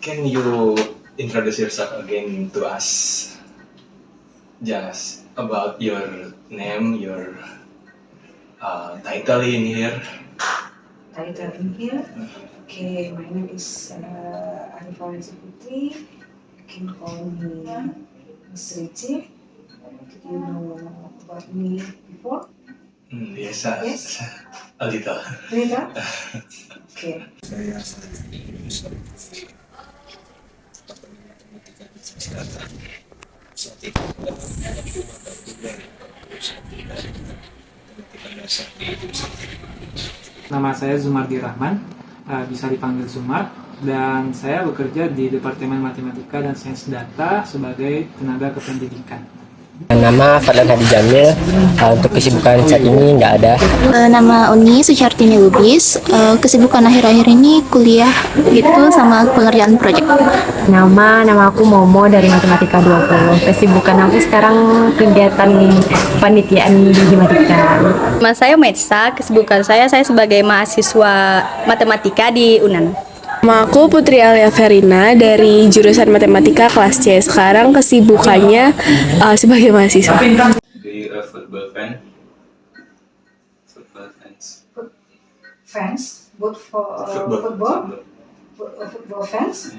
Can you introduce yourself again to us? Just about your name, your title in here. Title in here. Okay, my name is Arifah Putri. You can call me Miss Richie. Did you know about me before? Yes, Yes. a little. Later? Okay. Saya lulusan matematika bisnis data. Saat itu matematika dasar di jurusan. Nama saya Zumardi Rahman, bisa dipanggil Zumar, dan saya bekerja di Departemen Matematika dan Sains Data sebagai tenaga kependidikan. Nama Fadlan Hadi Jamil. Untuk kesibukan saat ini nggak ada. Nama Uni Suciartini Lubis. Kesibukan akhir-akhir ini kuliah gitu sama pengerjaan proyek. Nama aku Momo dari Matematika 20. Kesibukan aku sekarang kegiatan panitiaan di Himatika. Nama saya Metsa. Kesibukan saya sebagai mahasiswa matematika di UNAN. Nama aku Putri Alia Verina dari jurusan Matematika kelas C. Sekarang kesibukannya sebagai mahasiswa. Do you a football fan? Football fans. Fans, both for football fans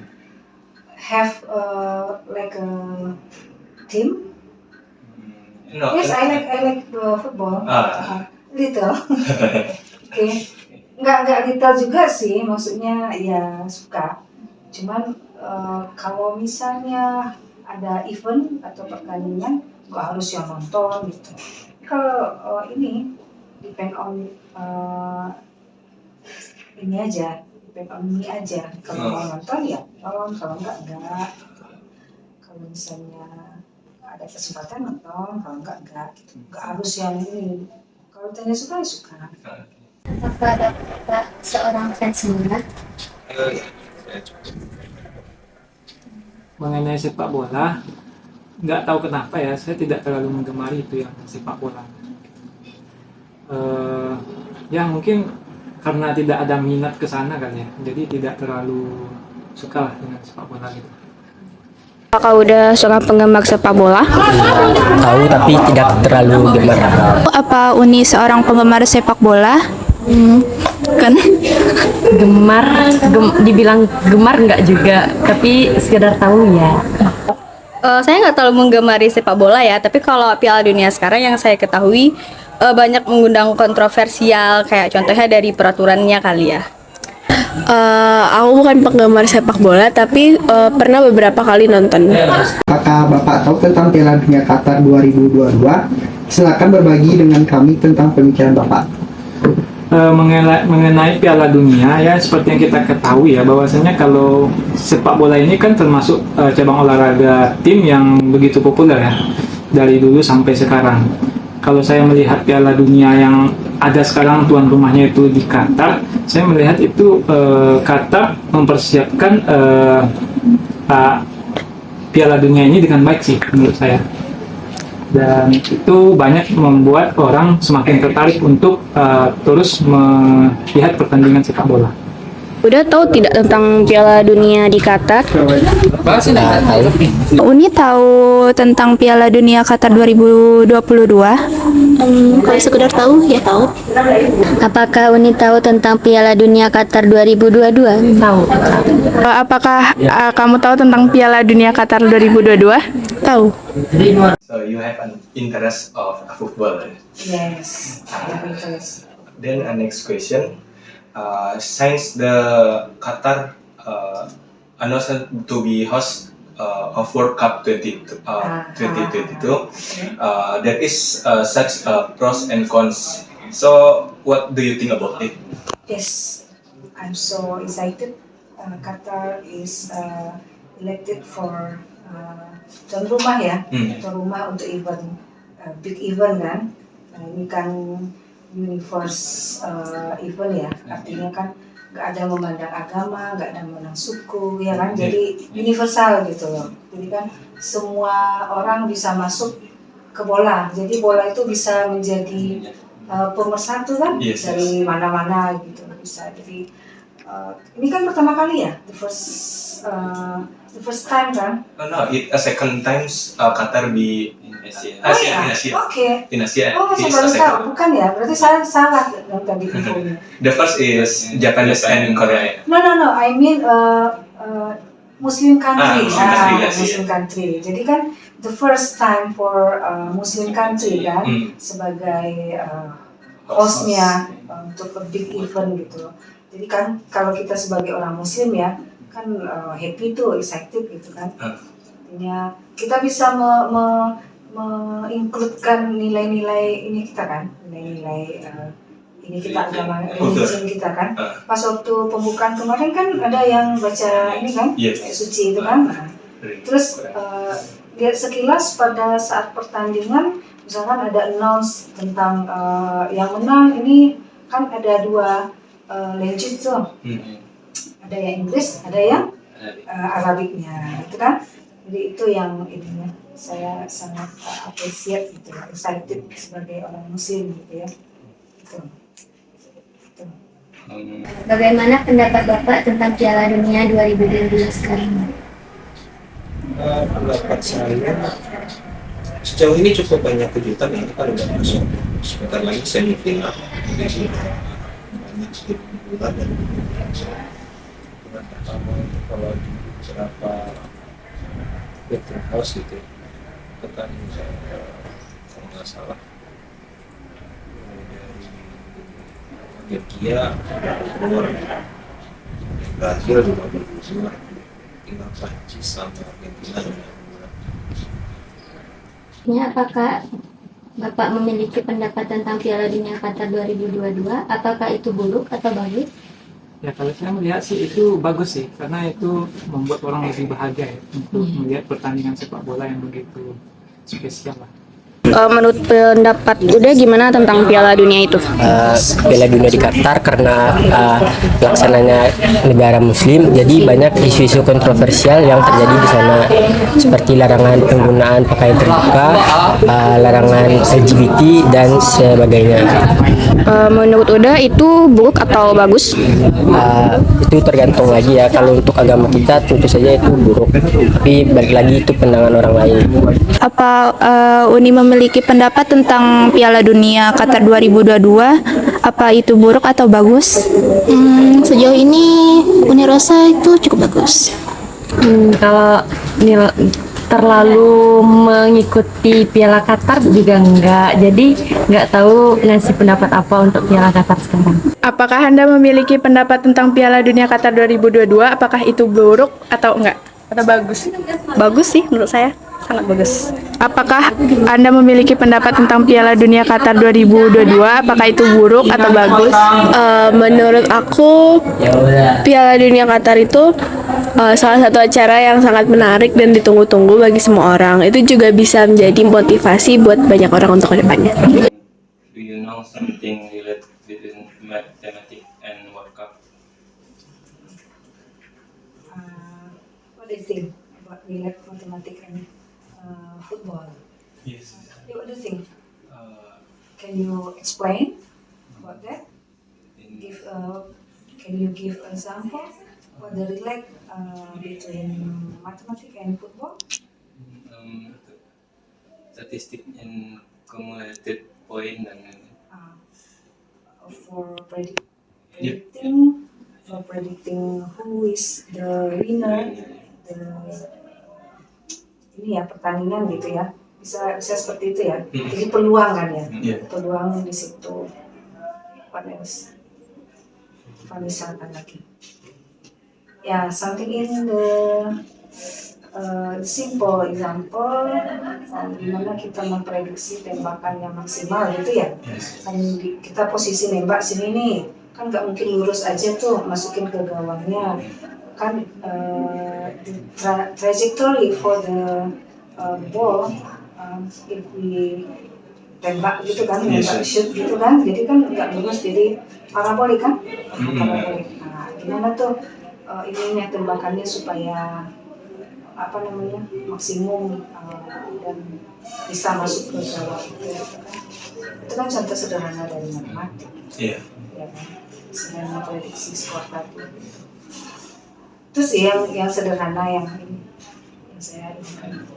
have like a team. No. Yes, I like football. Little. Okay. Nggak little juga sih, maksudnya ya suka. Cuman kalau misalnya ada event atau pertandingan, nggak harus yang nonton gitu. Kalau ini depend on ini aja, depend on me aja. Kalau mau nonton ya nonton, kalau enggak. Kalau misalnya ada kesempatan nonton, kalau enggak gitu. Nggak harus yang ini. Kalau tanya suka ya suka. Apakah ada seorang fans bola? Mengenai sepak bola, nggak tahu kenapa ya, saya tidak terlalu menggemari itu yang sepak bola. Ya mungkin karena tidak ada minat ke sana kan ya, jadi tidak terlalu suka lah dengan sepak bola gitu. Apakah udah seorang penggemar sepak bola? Tahu tapi tidak terlalu gemar. Apa Uni seorang penggemar sepak bola? Kan Dibilang gemar nggak juga, tapi sekedar tahu ya. Saya nggak terlalu menggemari sepak bola ya, tapi kalau Piala Dunia sekarang yang saya ketahui banyak mengundang kontroversial, kayak contohnya dari peraturannya kali ya. Aku bukan penggemar sepak bola, tapi pernah beberapa kali nonton. Apakah Bapak tahu tentang Piala Dunia Qatar 2022? Silakan berbagi dengan kami tentang pemikiran Bapak. Mengenai Piala Dunia ya, seperti yang kita ketahui ya, bahwasanya kalau sepak bola ini kan termasuk cabang olahraga tim yang begitu populer ya dari dulu sampai sekarang. Kalau saya melihat Piala Dunia yang ada sekarang tuan rumahnya itu di Qatar, saya melihat itu Qatar mempersiapkan Piala Dunia ini dengan baik sih menurut saya. Dan itu banyak membuat orang semakin tertarik untuk terus melihat pertandingan sepak bola. Udah tahu tidak tentang Piala Dunia di Qatar? Uni tahu tentang Piala Dunia Qatar 2022? Kalau sekedar tahu ya tahu. Apakah Uni tahu tentang Piala Dunia Qatar 2022? Tahu. Apakah kamu tahu tentang Piala Dunia Qatar 2022? Tahu. So you have an interest of football. Yes, I have interest. Then next question. Since the Qatar announced to be host of World Cup 2022, there is such pros and cons. So what do you think about it? Yes, I'm so excited. Qatar is elected for tuan rumah ya, tuan rumah untuk event big event kan. Ini kan universe event ya, artinya kan nggak ada memandang agama, nggak ada memandang suku ya kan, jadi universal gitu loh. Jadi kan semua orang bisa masuk ke bola, jadi bola itu bisa menjadi pemersatu kan, dari mana-mana gitu bisa. Jadi ini kan pertama kali ya, the first time kan? No, it a second times Qatar be in Asia. Oh iya, oke. In Asia. Oh, saya is baru a second. tahu, bukan ya? Berarti saya salah yang tadi infonya. The first is Japanese and Korea. No, I mean Muslim country. Muslim country, yes, Muslim country. Jadi kan the first time for Muslim country kan sebagai hostnya untuk a big event gitu. Jadi kan kalau kita sebagai orang Muslim ya kan happy tuh, excited gitu kan. Artinya kita bisa mengincludekan nilai-nilai ini kita kan, nilai-nilai ini kita agama religion kita kan. Pas waktu pembukaan kemarin kan ada yang baca ini kan, ayat suci itu kan. Nah, terus lihat sekilas pada saat pertandingan, misalkan ada announce tentang yang menang ini kan ada 2 language tuh. Ada yang Inggris, ada yang Arabiknya, gitu kan. Jadi itu yang ininya saya sangat appreciate gitu, excited sebagai orang Muslim gitu ya. Gitu. Bagaimana pendapat Bapak tentang Piala Dunia 2022 sekarang? Pendapat saya sejauh ini cukup banyak kejutan ya, kita udah masuk sebentar lagi semifinal, jadi banyak kejutan dan pertama kalau di beberapa house gitu kan kalau nggak salah Belgia keluar, Brazil juga keluar, tinggal Prancis sama Argentina Ya, apakah Bapak memiliki pendapat tentang Piala Dunia Qatar 2022? Apakah itu buruk atau bagus? Ya kalau saya melihat sih itu bagus sih, karena itu membuat orang lebih bahagia ya, untuk melihat pertandingan sepak bola yang begitu spesial lah. Menurut pendapat udah gimana tentang Piala Dunia itu? Piala Dunia di Qatar karena pelaksananya negara Muslim, jadi banyak isu-isu kontroversial yang terjadi di sana, seperti larangan penggunaan pakaian terbuka, larangan LGBT dan sebagainya. Menurut Uda itu buruk atau bagus? Itu tergantung lagi ya. Kalau untuk agama kita tentu saja itu buruk, tapi balik lagi itu pandangan orang lain. Apa Uni memiliki pendapat tentang Piala Dunia Qatar 2022? Apa itu buruk atau bagus? Sejauh ini Uni rasa itu cukup bagus. Kalau terlalu mengikuti Piala Qatar juga enggak, jadi enggak tahu ngasih pendapat apa untuk Piala Qatar sekarang. Apakah Anda memiliki pendapat tentang Piala Dunia Qatar 2022? Apakah itu buruk atau enggak? Atau bagus? Bagus sih menurut saya, sangat bagus. Apakah Anda memiliki pendapat tentang Piala Dunia Qatar 2022? Apakah itu buruk atau bagus? Menurut aku Piala Dunia Qatar itu salah satu acara yang sangat menarik dan ditunggu-tunggu bagi semua orang. Itu juga bisa menjadi motivasi buat banyak orang untuk kedepannya. Do you know something related with mathematics and World Cup? What do you think about relate mathematics and football? Yes. What do you think? Can you explain about that? Can you give an example? What the relate between mathematics and football? Statistik and cumulative point dan for predicting who is the winner, ini ya pertandingan gitu ya, bisa seperti itu ya. Jadi peluang kan ya, peluang di situ. What else? Misalkan lagi, ya something in the simple example, gimana kita memprediksi tembakan yang maksimal gitu ya. Kan kita posisi nembak sini nih, kan nggak mungkin lurus aja tuh masukin ke gawangnya. Kan the trajectory for the ball, if we tembak gitu kan, nembak shoot gitu kan, jadi kan nggak lurus, jadi parabolik kan, parabolik. Nah, gimana tuh ininya tembakannya supaya apa namanya maksimum dan bisa masuk ke gawang itu kan contoh sederhana dari matematik. Ya, kan? selain memprediksi skor tadi. Itu sih yang sederhana yang saya inginkan.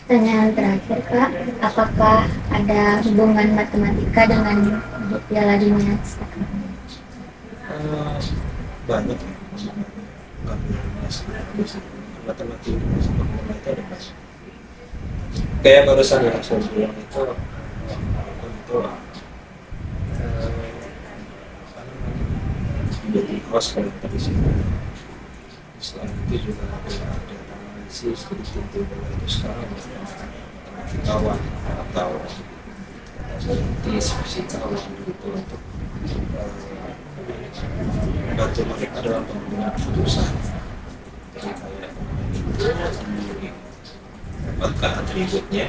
Pertanyaan terakhir Kak, apakah ada hubungan matematika dengan Piala Dunia sekarang? Banyak ya. Matematika sepak bola itu ada pas. Kayak barusan ya saya bilang itu jadi host kalau tadi sih. Selain itu juga ada analisis dari tim bola itu sekarang matematika atau saintis fisikawan gitu untuk membantu mereka dalam pengambilan keputusan. Jadi kayak dapatkan atributnya,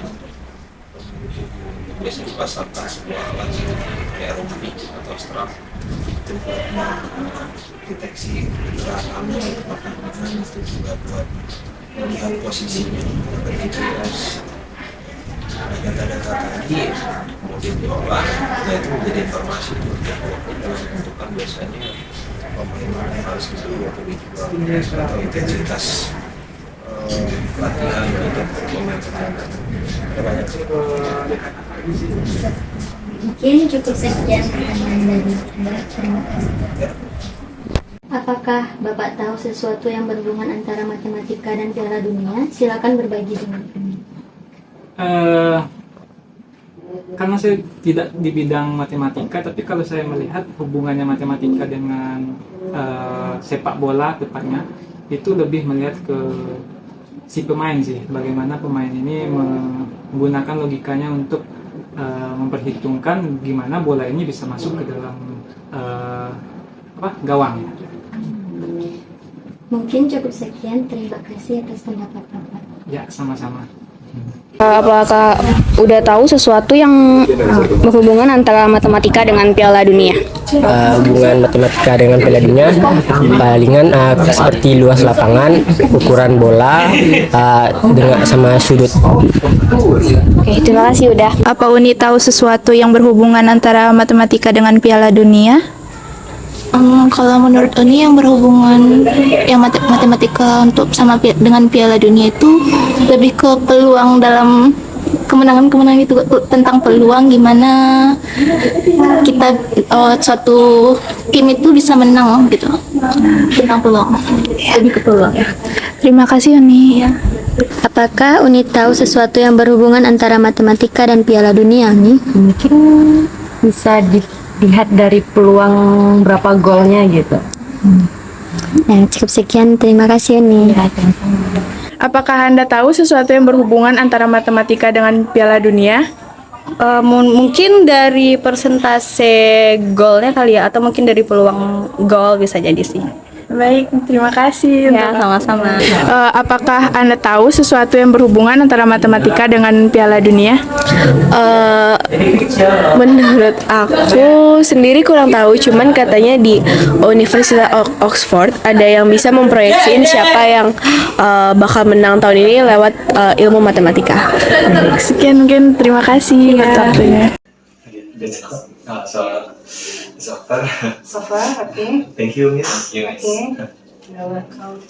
biasanya dipasangkan sebuah alat kayak rumpi atau strap itu buat deteksi gerakannya, perkembangan itu juga buat melihat posisinya dari GPS. Data-data tadi kemudian diolah, ya itu menjadi informasi untuk menentukan biasanya pemain mana yang harus dibeli atau dijual atau intensitas latihan untuk pemain-pemain. Banyak sih. Mungkin cukup sekian pertanyaan dari Anda. Terima kasih. Apakah Bapak tahu sesuatu yang berhubungan antara matematika dan Piala Dunia? Silakan berbagi dengan kami. Karena saya tidak di bidang matematika, tapi kalau saya melihat hubungannya matematika dengan sepak bola tepatnya, itu lebih melihat ke si pemain sih, bagaimana pemain ini menggunakan logikanya untuk memperhitungkan gimana bola ini bisa masuk ke dalam gawang. Mungkin cukup sekian, terima kasih atas pendapat Bapak. Ya, sama-sama. Apakah udah tahu sesuatu yang berhubungan antara matematika dengan Piala Dunia? Hubungan matematika dengan Piala Dunia palingan seperti luas lapangan, ukuran bola, dengan sama sudut. Oke, terima kasih udah. Apa Uni tahu sesuatu yang berhubungan antara matematika dengan Piala Dunia? Kalau menurut Uni yang berhubungan yang matematika dengan Piala Dunia itu lebih ke peluang dalam kemenangan itu, tentang peluang gimana kita suatu tim itu bisa menang gitu, tentang peluang, lebih ke peluang ya. Terima kasih Uni. Ya. Apakah Uni tahu sesuatu yang berhubungan antara matematika dan Piala Dunia nih? Mungkin bisa dilihat dari peluang berapa golnya gitu. Nah, cukup sekian, terima kasih Uni. Apakah Anda tahu sesuatu yang berhubungan antara matematika dengan Piala Dunia? Mungkin dari persentase golnya kali ya, atau mungkin dari peluang gol bisa jadi sih. Baik, terima kasih. Ya, sama-sama. Apakah Anda tahu sesuatu yang berhubungan antara matematika dengan Piala Dunia? Menurut aku sendiri kurang tahu, cuman katanya di Universitas Oxford ada yang bisa memproyeksiin siapa yang bakal menang tahun ini lewat ilmu matematika. Sekian, mungkin terima kasih atas waktunya. So far, So far, okay. thank you, Miss. Okay. You're welcome.